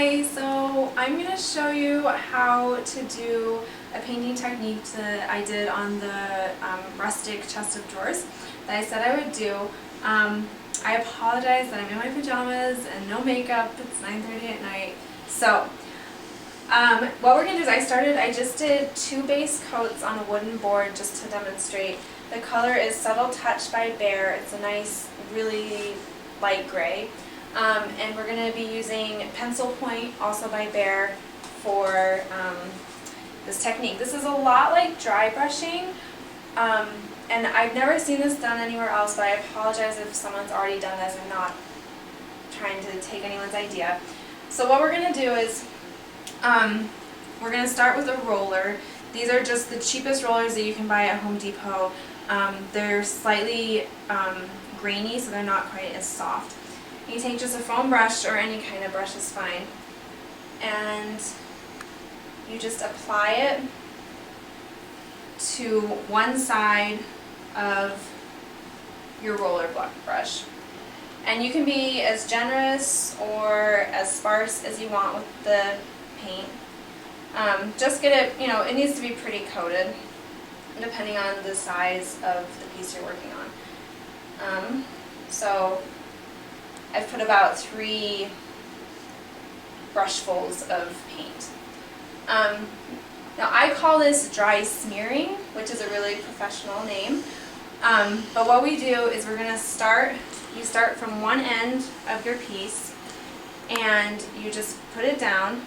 Hi, so I'm going to show you how to do a painting technique that I did on the rustic chest of drawers that I said I would do. I apologize that I'm in my pajamas and no makeup. It's 9:30 at night. So what we're going to do is I just did 2 base coats on a wooden board just to demonstrate. The color is Subtle Touch by Behr. It's a nice, really light gray. And we're going to be using Pencil Point, also by Behr, for this technique. This is a lot like dry brushing, and I've never seen this done anywhere else, but I apologize if someone's already done this. I'm not trying to take anyone's idea. So what we're going to do is we're going to start with a roller. These are just the cheapest rollers that you can buy at Home Depot. They're slightly grainy, so they're not quite as soft. You take just a foam brush, or any kind of brush is fine, and you just apply it to one side of your roller brush. And you can be as generous or as sparse as you want with the paint. Just get it, it needs to be pretty coated, depending on the size of the piece you're working on. So I've put about 3 brushfuls of paint. Now I call this dry smearing, which is a really professional name. But what we do is you start from one end of your piece and you just put it down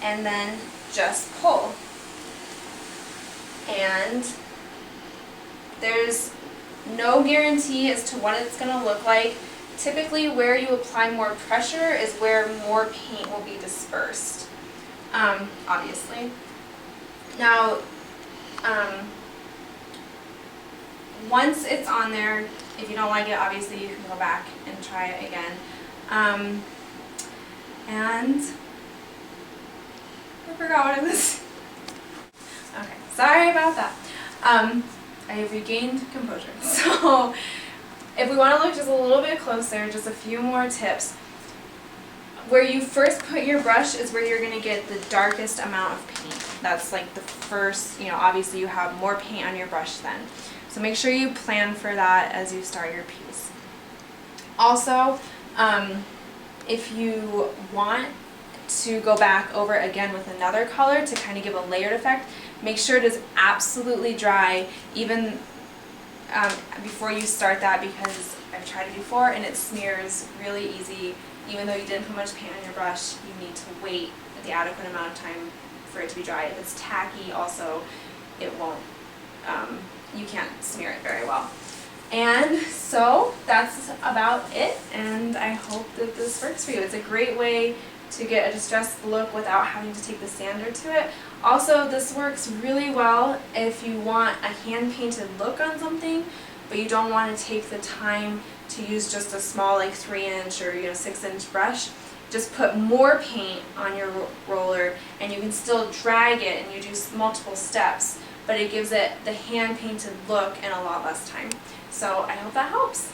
and then just pull. And there's no guarantee as to what it's going to look like. Typically where you apply more pressure is where more paint will be dispersed, obviously. Now, once it's on there, if you don't like it, obviously you can go back and try it again. And I forgot what it was. Okay, sorry about that. I have regained composure. So if we want to look just a little bit closer, just a few more tips. Where you first put your brush is where you're going to get the darkest amount of paint. That's like the first, obviously you have more paint on your brush then. So make sure you plan for that as you start your piece. Also, if you want to go back over again with another color to kind of give a layered effect, make sure it is absolutely dry, even before you start that, because I've tried it before and it smears really easy. Even though you didn't put much paint on your brush, you need to wait the adequate amount of time for it to be dry. If it's tacky also, it won't, you can't smear it very well. And so that's about it, and I hope that this works for you. It's a great way to get a distressed look without having to take the sander to it. Also, this works really well if you want a hand-painted look on something, but you don't want to take the time to use just a small 3-inch or 6-inch brush. Just put more paint on your roller and you can still drag it, and you do multiple steps, but it gives it the hand-painted look in a lot less time. So I hope that helps.